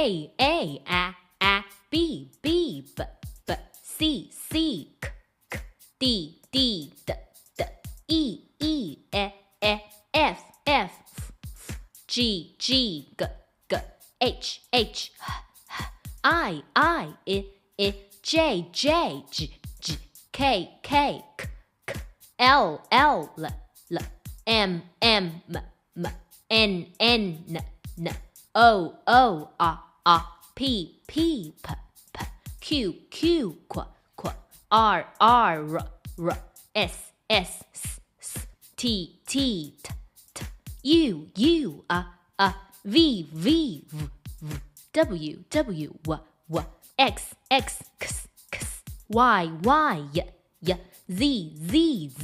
A, B, B, C, K, D, D, E, F, G, G, H, I, J, K, L, M, N, O, P, Q, R, S, T, U, V, W, X, Y, Z,